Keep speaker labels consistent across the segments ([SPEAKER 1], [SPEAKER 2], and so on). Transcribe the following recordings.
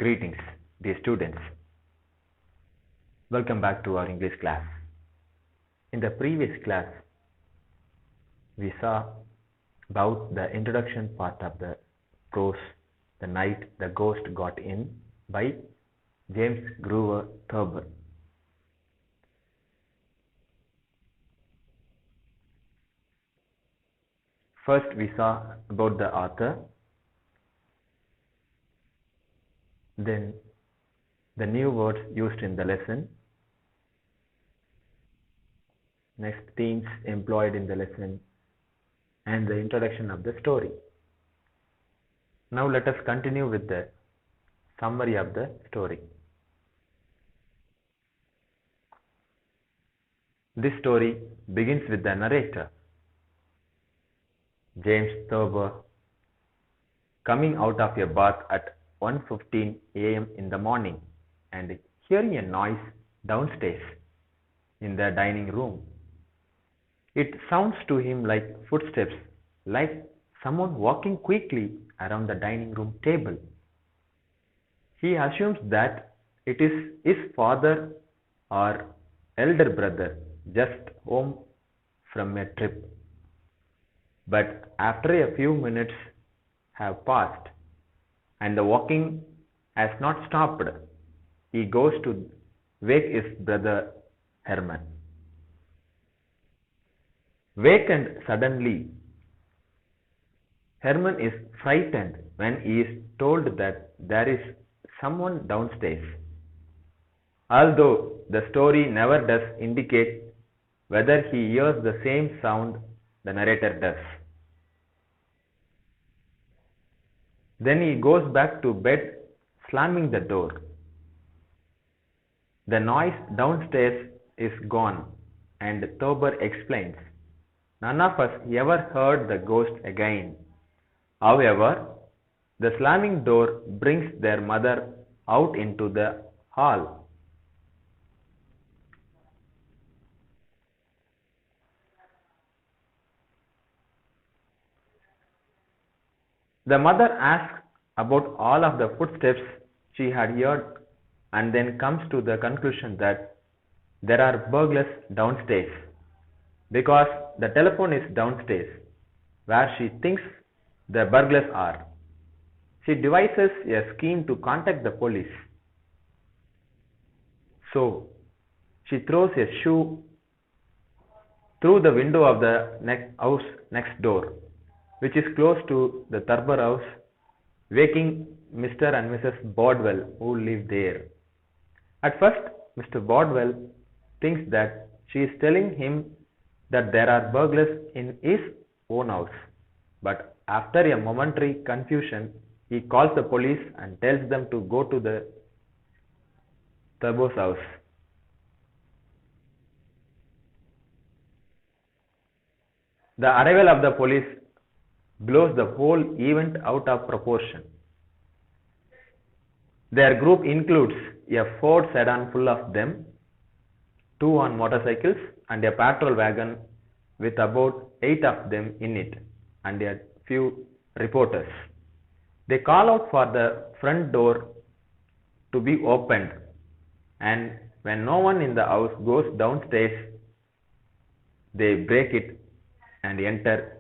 [SPEAKER 1] Greetings, dear students. Welcome back to our English class. In the previous class, we saw about the introduction part of the prose, The Night the Ghost Got In by James Grover Thurber. First, we saw about the author, then the new words used in the lesson, next themes employed in the lesson, and the introduction of the story. Now let us continue with the summary of the story. This story begins with the narrator, James Thurber, coming out of a bath at 1:15 a.m. in the morning and hearing a noise downstairs in the dining room. It sounds to him like footsteps, like someone walking quickly around the dining room table. He assumes that it is his father or elder brother just home from a trip. But after a few minutes have passed and the walking has not stopped, he goes to wake his brother Herman. Wakened suddenly, Herman is frightened when he is told that there is someone downstairs, although the story never does indicate whether he hears the same sound the narrator does. Then he goes back to bed, slamming the door. The noise downstairs is gone, and Thurber explains, none of us ever heard the ghost again. However, the slamming door brings their mother out into the hall. The mother asks about all of the footsteps she had heard and then comes to the conclusion that there are burglars downstairs because the telephone is downstairs where she thinks the burglars are. She devises a scheme to contact the police. So, she throws a shoe through the window of the house next door, which is close to the Thurber house, waking Mr. and Mrs. Bordwell who live there. At first, Mr. Bordwell thinks that she is telling him that there are burglars in his own house, but after a momentary confusion, he calls the police and tells them to go to the Thurber's house. The arrival of the police blows the whole event out of proportion. Their group includes a Ford sedan full of them, 2 on motorcycles, and a patrol wagon with about 8 of them in it, and a few reporters. They call out for the front door to be opened, and when no one in the house goes downstairs, they break it and enter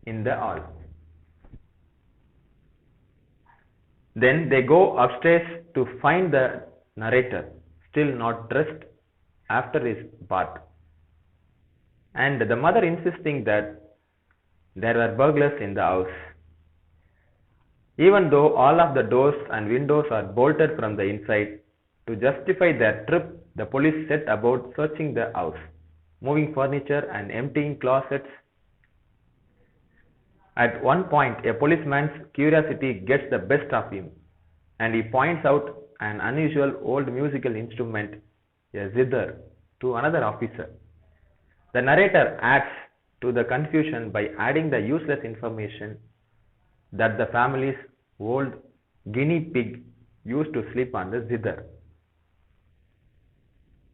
[SPEAKER 1] in the hall. Then they go upstairs to find the narrator still not dressed after his bath, and the mother insisting that there were burglars in the house. Even though all of the doors and windows are bolted from the inside, to justify their trip, the police set about searching the house, moving furniture and emptying closets. At one point, a policeman's curiosity gets the best of him, and he points out an unusual old musical instrument, a zither, to another officer. The narrator adds to the confusion by adding the useless information that the family's old guinea pig used to sleep on the zither.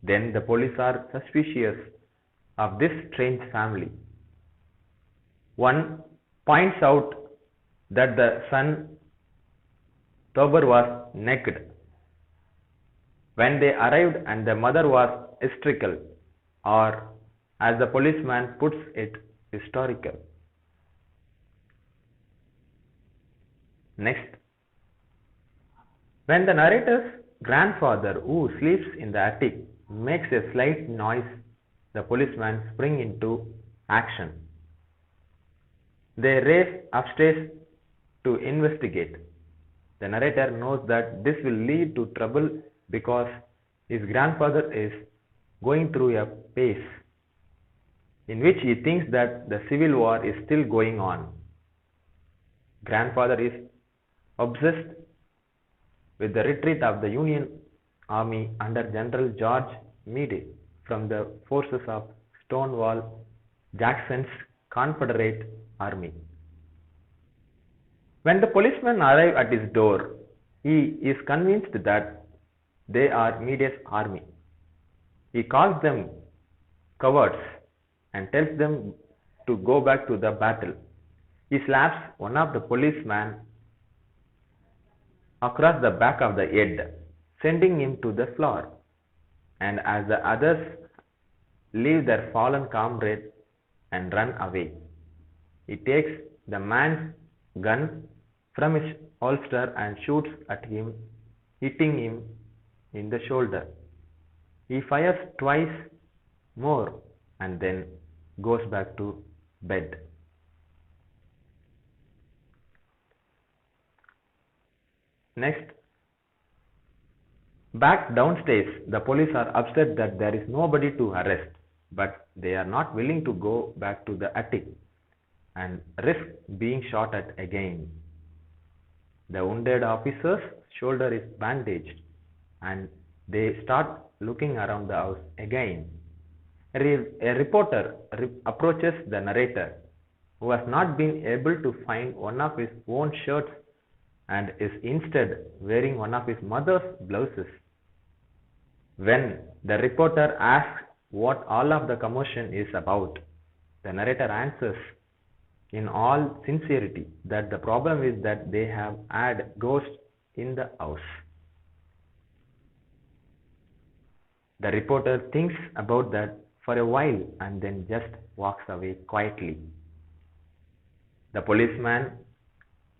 [SPEAKER 1] Then the police are suspicious of this strange family. One points out that the son Tober was naked. When they arrived and the mother was hysterical, or as the policeman puts it, historical. Next, when the narrator's grandfather, who sleeps in the attic, makes a slight noise, the policemen spring into action. They race upstairs to investigate. The narrator knows that this will lead to trouble because his grandfather is going through a phase in which he thinks that the civil war is still going on. Grandfather is obsessed with the retreat of the Union Army under General George Meade from the forces of Stonewall Jackson's Confederate Army. When the policemen arrive at his door, he is convinced that they are Meade's army. He calls them cowards and tells them to go back to the battle. He slaps one of the policemen across the back of the head, sending him to the floor. And as the others leave their fallen comrade and run away, he takes the man's gun from his holster and shoots at him, hitting him in the shoulder. He fires twice more and then goes back to bed. Next, back downstairs, the police are upset that there is nobody to arrest, but they are not willing to go back to the attic and risk being shot at again. The wounded officer's shoulder is bandaged and they start looking around the house again. A reporter approaches the narrator, who has not been able to find one of his own shirts and is instead wearing one of his mother's blouses. When the reporter asks what all of the commotion is about, the narrator answers in all sincerity that the problem is that they have had ghosts in the house. The reporter thinks about that for a while and then just walks away quietly. The policeman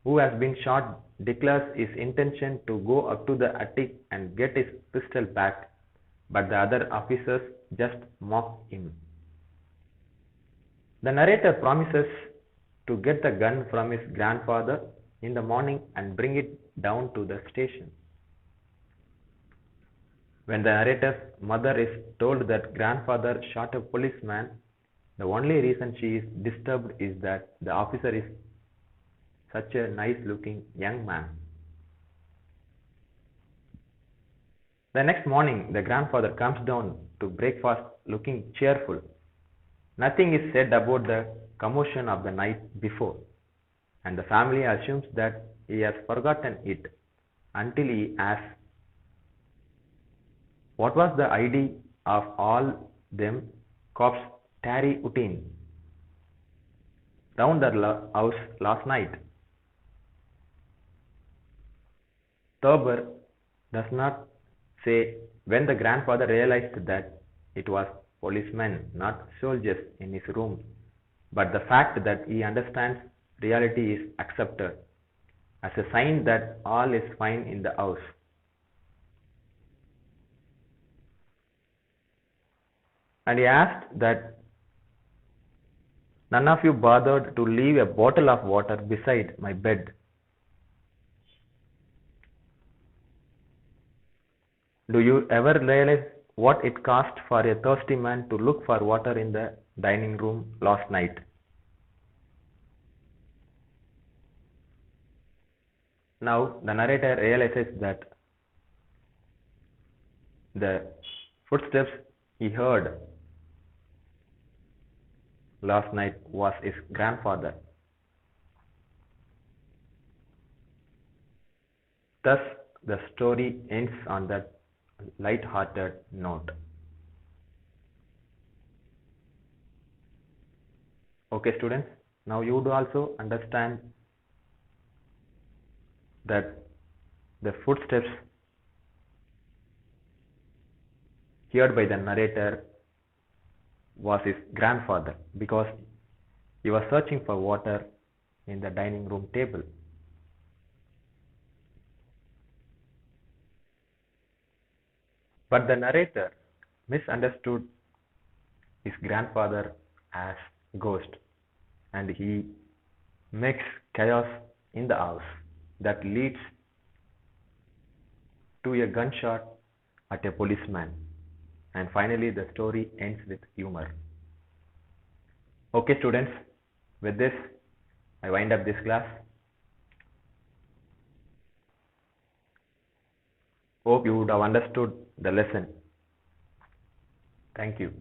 [SPEAKER 1] who has been shot declares his intention to go up to the attic and get his pistol back, but the other officers just mock him. The narrator promises to get the gun from his grandfather in the morning and bring it down to the station. When the narrator's mother is told that grandfather shot a policeman, the only reason she is disturbed is that the officer is such a nice looking young man. The next morning, the grandfather comes down to breakfast looking cheerful. Nothing is said about the commotion of the night before, and the family assumes that he has forgotten it until he asks, "What was the ID of all them cops Terry Utin round the house last night?" Thurber does not say when the grandfather realized that it was policemen, not soldiers, in his room, but the fact that he understands reality is accepted as a sign that all is fine in the house. And he asked that none of you bothered to leave a bottle of water beside my bed. Do you ever realize what it cost for a thirsty man to look for water in the dining room last night? Now the narrator realizes that the footsteps he heard last night was his grandfather. Thus, the story ends on that light-hearted note. Okay, students, now you would also understand that The footsteps heard by the narrator was his grandfather because he was searching for water in the dining room table. But the narrator misunderstood his grandfather as ghost, and he makes chaos in the house that leads to a gunshot at a policeman. And finally, the story ends with humor. Okay, students, with this, I wind up this class. Hope you would have understood the lesson. Thank you.